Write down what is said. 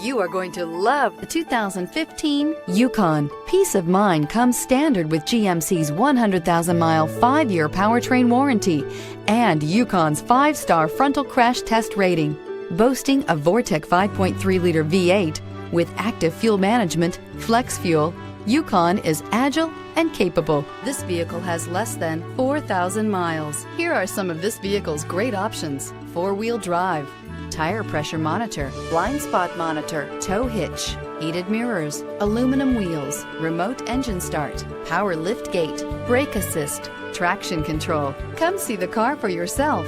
You are going to love the 2015 Yukon. Peace of mind comes standard with GMC's 100,000-mile, 5-year powertrain warranty and Yukon's 5-star frontal crash test rating. Boasting a Vortec 5.3-liter V8 with active fuel management, flex fuel, Yukon is agile and capable. This vehicle has less than 4,000 miles. Here are some of this vehicle's great options: 4-wheel drive, tire pressure monitor, blind spot monitor, tow hitch, heated mirrors, aluminum wheels, remote engine start, power lift gate, brake assist, traction control. Come see the car for yourself.